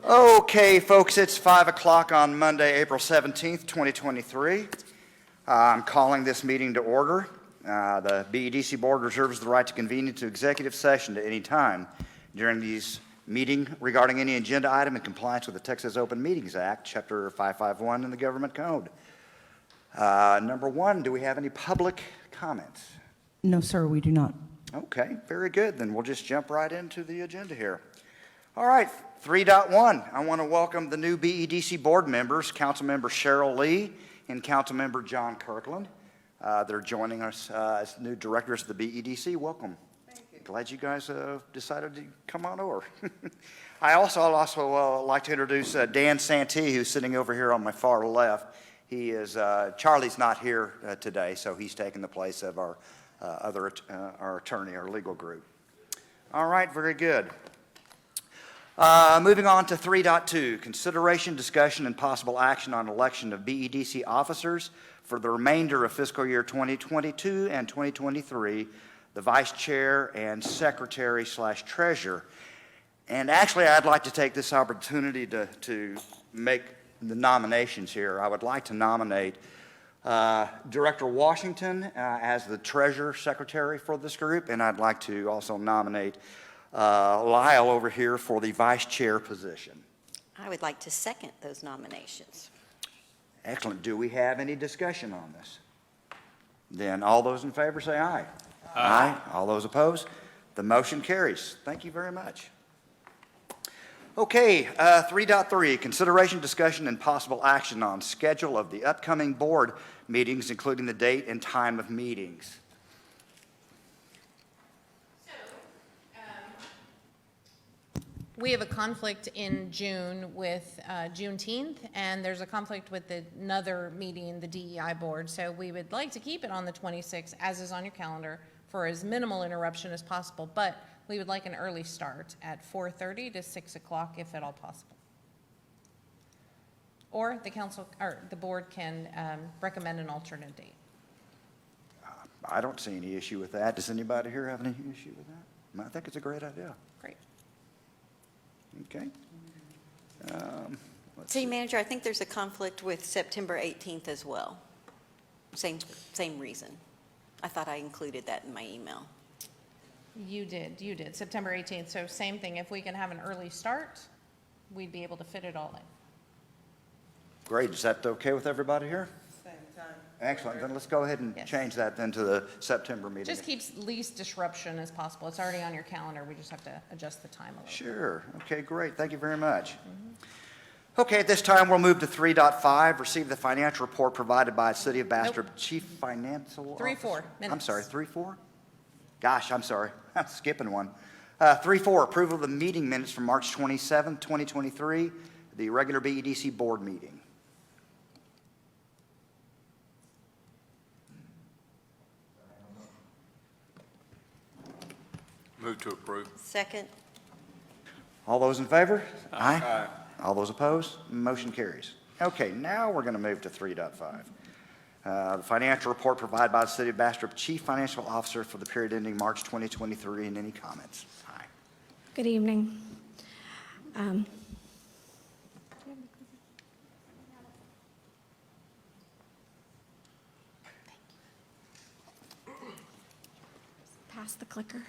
Okay, folks, it's 5 o'clock on Monday, April 17th, 2023. I'm calling this meeting to order. The BEDC Board reserves the right to convene into executive session at any time during these meeting regarding any agenda item in compliance with the Texas Open Meetings Act, Chapter 551 in the Government Code. Number one, do we have any public comments? No, sir, we do not. Okay, very good. Then we'll just jump right into the agenda here. All right, 3.1, I want to welcome the new BEDC board members, Councilmember Cheryl Lee and Councilmember John Kirkland. They're joining us as new directors of the BEDC. Welcome. Thank you. Glad you guys decided to come on over. I also like to introduce Dan Santee, who's sitting over here on my far left. He is, Charlie's not here today, so he's taking the place of our our attorney, our legal group. All right, very good. Moving on to 3.2, consideration, discussion, and possible action on election of BEDC officers for the remainder of fiscal year 2022 and 2023, the vice chair and secretary/treasurer. And actually, I'd like to take this opportunity to make the nominations here. I would like to nominate Director Washington as the treasurer secretary for this group, and I'd like to also nominate Lyle over here for the vice chair position. I would like to second those nominations. Excellent. Do we have any discussion on this? Then all those in favor say aye. Aye. All those opposed? The motion carries. Thank you very much. Okay, 3.3, consideration, discussion, and possible action on schedule of the upcoming board meetings, including the date and time of meetings. We have a conflict in June with Juneteenth, and there's a conflict with another meeting, the DEI board. So we would like to keep it on the 26th, as is on your calendar, for as minimal interruption as possible. But we would like an early start at 4:30 to 6 o'clock, if at all possible. Or the council or the board can recommend an alternate date. I don't see any issue with that. Does anybody here have any issue with that? I think it's a great idea. Great. Okay. City Manager, I think there's a conflict with September 18th as well. Same reason. I thought I included that in my email. You did. September 18th. So same thing. If we can have an early start, we'd be able to fit it all in. Great. Is that okay with everybody here? Same time. Excellent. Then let's go ahead and change that then to the September meeting. Just keeps least disruption as possible. It's already on your calendar. We just have to adjust the time a little. Sure. Okay, great. Thank you very much. Okay, at this time, we'll move to 3.5, receive the financial report provided by City of Bastrop Chief Financial 3-4 Officer. minutes. I'm sorry, 3-4? Gosh, I'm sorry. I'm skipping one. 3-4, approval of the meeting minutes from March 27, 2023, the regular BEDC board meeting. Move to approve. Second. All those in favor? Aye. All those opposed? Motion carries. Okay, now we're going to move to 3.5. The financial report provided by the City of Bastrop Chief Financial Officer for the period ending March 2023, and any comments? Hi. Good evening. Pass the clicker.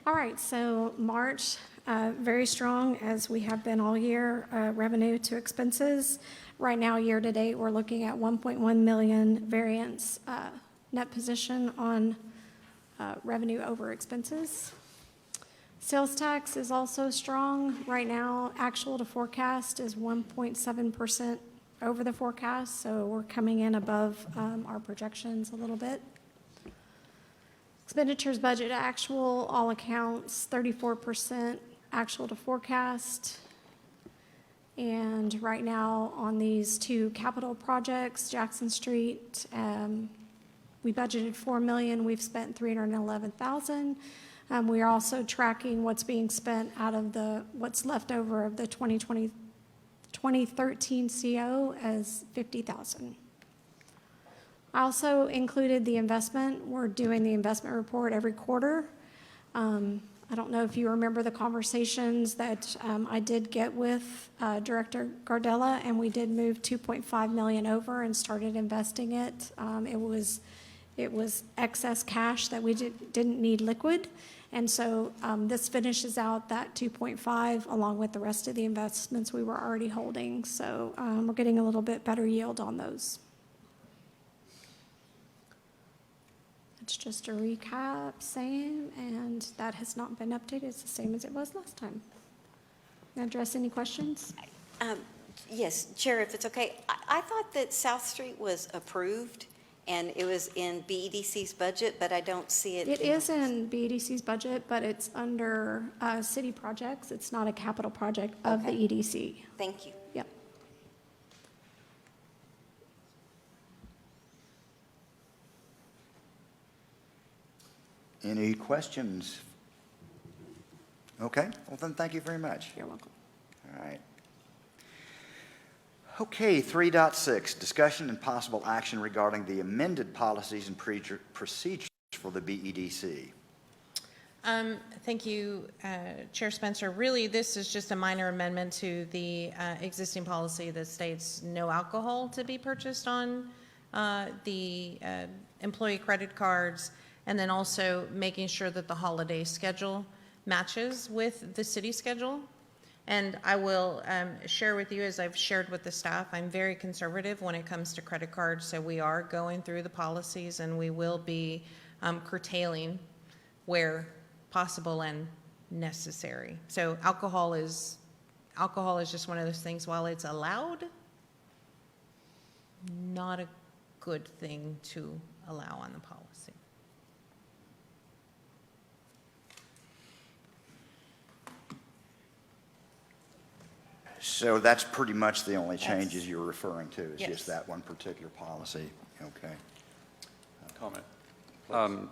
All right, so March, very strong as we have been all year, revenue to expenses. Right now, year to date, we're looking at 1.1 million variance net position on revenue over expenses. Sales tax is also strong. Right now, actual to forecast is 1.7% over the forecast, so we're coming in above our projections a little bit. Expenditures budget actual, all accounts, 34% actual to forecast. And right now on these two capital projects, Jackson Street, we budgeted $4 million, we've spent $311,000. We are also tracking what's being spent out of what's left over of the 2013 CO as $50,000. I also included the investment. We're doing the investment report every quarter. I don't know if you remember the conversations that I did get with Director Gardella, and we did move 2.5 million over and started investing it. It was excess cash that we didn't need liquid, and so this finishes out that 2.5 along with the rest of the investments we were already holding. So we're getting a little bit better yield on those. It's just a recap, same, and that has not been updated. It's the same as it was last time. Address any questions? Yes, Chair, if it's okay, I thought that South Street was approved and it was in BEDC's budget, but I don't see it. It is in BEDC's budget, but it's under city projects. It's not a capital project of the Okay. EDC. Thank you. Yep. Any questions? Okay, well then, thank you very much. You're welcome. All right. Okay, 3.6, discussion and possible action regarding the amended policies and procedures for the BEDC. Thank you, Chair Spencer. Really, this is just a minor amendment to the existing policy that states no alcohol to be purchased on the employee credit cards, and then also making sure that the holiday schedule matches with the city schedule. And I will share with you, as I've shared with the staff, I'm very conservative when it comes to credit cards, so we are going through the policies and we will be curtailing where possible and necessary. So alcohol is just one of those things, while it's allowed, not a good thing to allow on the policy. So that's pretty much the only changes Yes. you're referring to, is Yes. just that one particular policy? Okay. Comment. How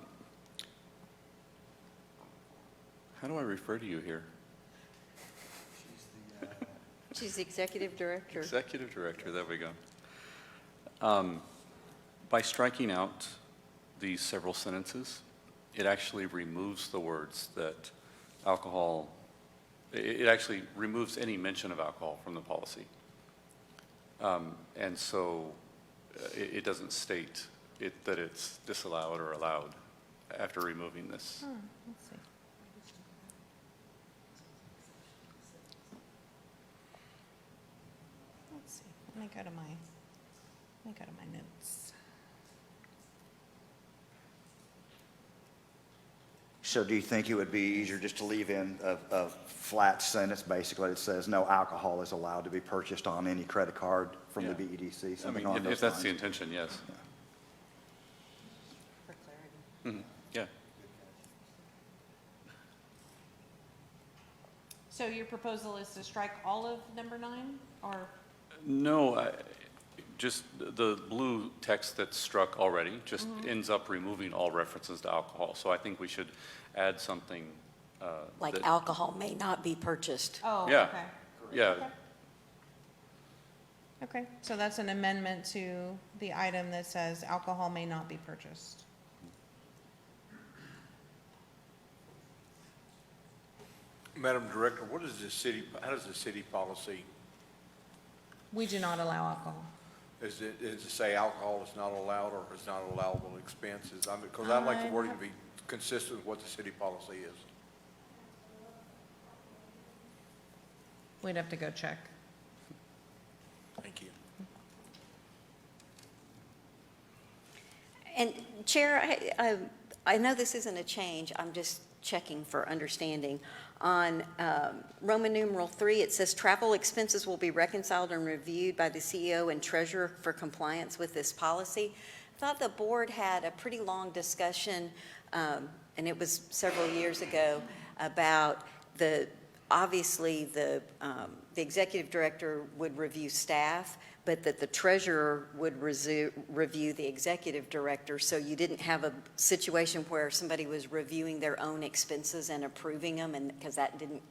do I refer to you here? She's the executive director. Executive Director, there we go. By striking out these several sentences, it actually removes the words that alcohol, it actually removes any mention of alcohol from the policy. And so it doesn't state that it's disallowed or allowed after removing this. Let's see. Let's see. Let me go to my notes. So do you think it would be easier just to leave in a flat sentence, basically, that says no alcohol is allowed to be purchased on any credit card from the Yeah. BEDC? I Something mean, on if those that's the lines? intention, yes. For clarity. Yeah. So your proposal is to strike all of number 9, or? No, just the blue text that's struck already just ends up removing all references to alcohol. So I think we should add something. Like that- alcohol may not be purchased. Oh, Yeah. okay. Yeah, Okay, so that's an amendment to the item that says alcohol may not be purchased. Madam Director, how does the city policy, We do not allow alcohol. is it say alcohol is not allowed or is not allowable expenses? Because I'd like the wording to be consistent with what the city policy is. We'd have to go check. Thank you. And Chair, I know this isn't a change, I'm just checking for understanding. On Roman numeral 3, it says travel expenses will be reconciled and reviewed by the CEO and treasurer for compliance with this policy. I thought the board had a pretty long discussion, and it was several years ago, about obviously the executive director would review staff, but that the treasurer would review the executive director, so you didn't have a situation where somebody was reviewing their own expenses and approving them, and because that didn't,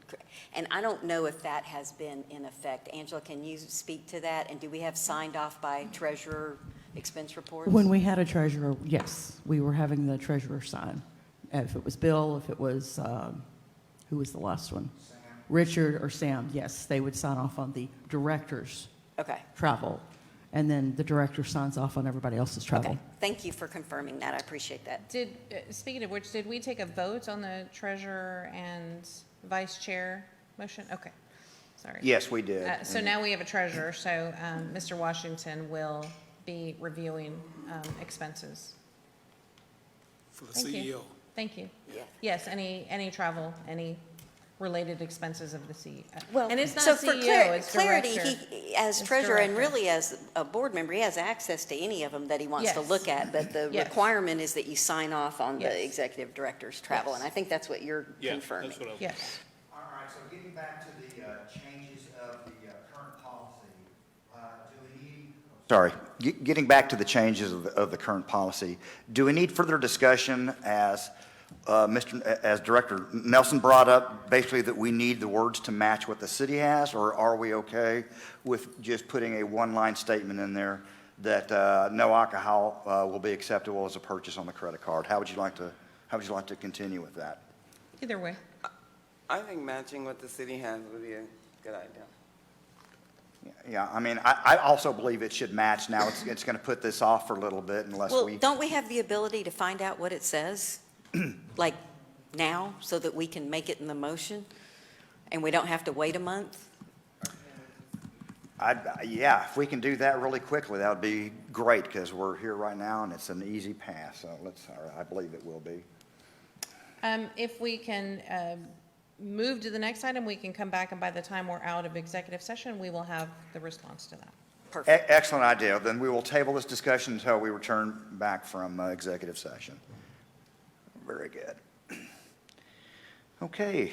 and I don't know if that has been in effect. Angela, can you speak to that? And do we have signed off by treasurer expense reports? When we had a treasurer, yes, we were having the treasurer sign. If it was Bill, if it was who was the last one? Richard or Sam, yes, they would sign off on the director's Okay, travel. And then the director signs off on everybody else's travel. okay. Thank you for confirming that. I appreciate that. Speaking of which, did we take a vote on the treasurer and vice chair motion? Okay, sorry. Yes, we did. So now we have a treasurer, so Mr. Washington will be reviewing expenses. For the Thank you. CEO. Thank you. Yeah. Yes, any travel, any related expenses of the CEO. Well, And it's not so for CEO, it's clarity, director. as It's treasurer and director. really as a board member, he has access to any of them that he wants to Yes. look at, but the Yes. requirement is that you sign off on Yes. the executive director's travel, and I think that's what you're Yeah, confirming. that's what I was. Yes. All right, so getting back to the changes of the current policy, do we need? Sorry, getting back to the changes of the current policy, do we need further discussion as as Director Nelson brought up, basically that we need the words to match what the city has, or are we okay with just putting a one-line statement in there that no alcohol will be acceptable as a purchase on the credit card? How would you like to continue with that? Either way. I think matching what the city has would be a good idea. Yeah, I mean, I also believe it should match. Now, it's going to put this off for a little bit unless Well, we... don't we have the ability to find out what it says, like now, so that we can make it in the motion? And we don't have to wait a month? Yeah, if we can do that really quickly, that would be great, because we're here right now, and it's an easy pass. So I believe it will be. If we can move to the next item, we can come back, and by the time we're out of executive session, we will have the response to that. Perfect. Excellent idea. Then we will table this discussion until we return back from executive session. Very good. Okay.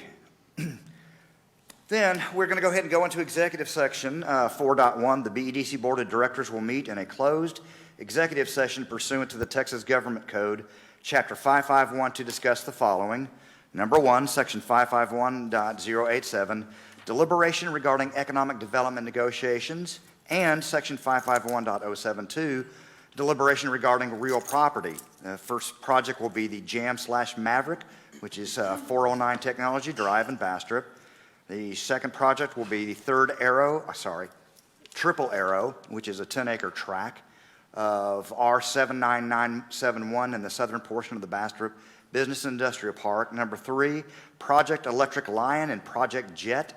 Then we're going to go ahead and go into executive section 4.1. The BEDC Board of Directors will meet in a closed executive session pursuant to the Texas Government Code, Chapter 551, to discuss the following. Number 1, Section 551.087, deliberation regarding economic development negotiations, and Section 551.072, deliberation regarding real property. The first project will be the Jam/Maverick, which is 409 Technology Drive in Bastrop. The second project will be the Triple Arrow, which is a 10-acre tract of R79971 in the southern portion of the Bastrop Business Industrial Park. Number 3, Project Electric Lion and Project Jet,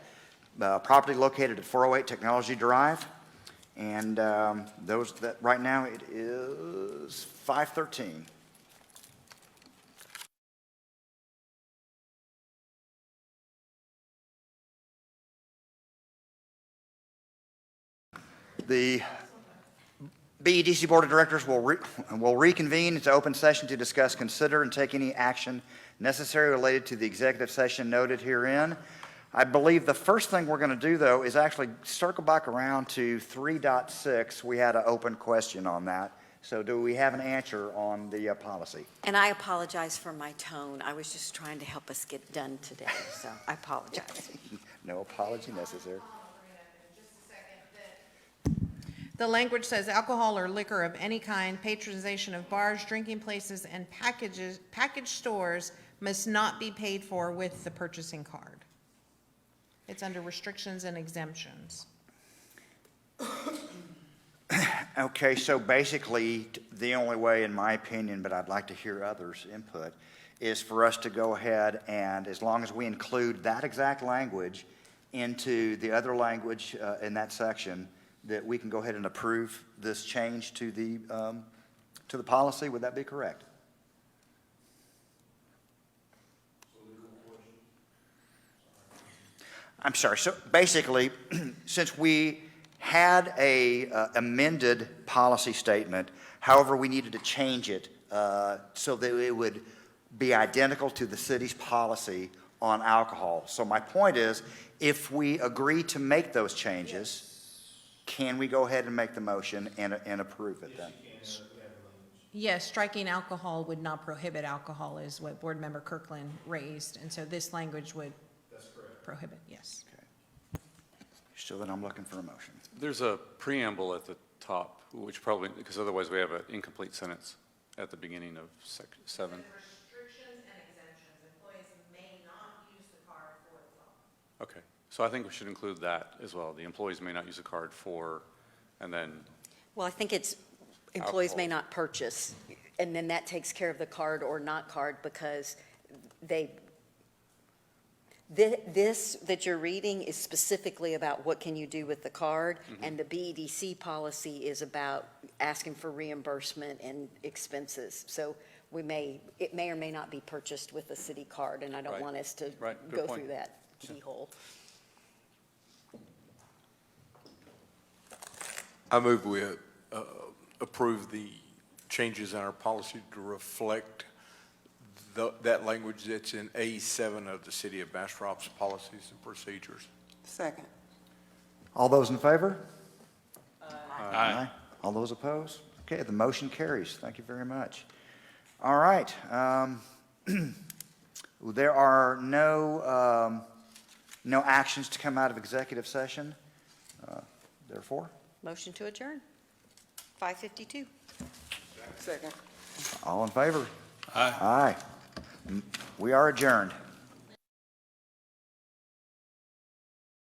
property located at 408 Technology Drive. And right now it is 5:13. The BEDC Board of Directors will reconvene into open session to discuss, consider, and take any action necessary related to the executive session noted herein. I believe the first thing we're going to do, though, is actually circle back around to 3.6. We had an open question on that. So do we have an answer on the policy? And I apologize for my tone. I was just trying to help us get done today, so I apologize. No apology necessary. The language says alcohol or liquor of any kind, patronization of bars, drinking places, and package stores must not be paid for with the purchasing card. It's under restrictions and exemptions. Okay, so basically, the only way, in my opinion, but I'd like to hear others' input, is for us to go ahead and, as long as we include that exact language into the other language in that section, that we can go ahead and approve this change to the policy. Would that be correct? I'm sorry. So basically, since we had a amended policy statement, however, we needed to change it so that it would be identical to the city's policy on alcohol. So my point is, if we agree to make those changes, can we go ahead and make the motion and approve it then? Yes, striking alcohol would not prohibit alcohol is what Board Member Kirkland raised, and so this language would prohibit, yes. Okay. So then I'm looking for a motion. There's a preamble at the top, which probably, because otherwise we have an incomplete sentence at the beginning of section 7. Restrictions and exemptions. Employees may not use the card Okay, so I think we should include that as well. The employees may not use a card for, and then, Well, I think it's employees may Alcohol. not purchase, and then that takes care of the card or not card because they, this that you're reading is specifically about what can you do with the card, and the BEDC policy is about asking for reimbursement and expenses. So it may or may not be purchased with a city card, and I don't Right. want us to Right. Good go point. through that keyhole. I move we approve the changes in our policy to reflect that language that's in A7 of the City of Bastrop's policies and procedures. Second. All those in favor? Aye. All those opposed? Okay, the motion carries. Thank you very much. All right. There are no actions to come out of executive session. Therefore, Motion to adjourn. 5:52. Second. all in favor? Aye. We are adjourned.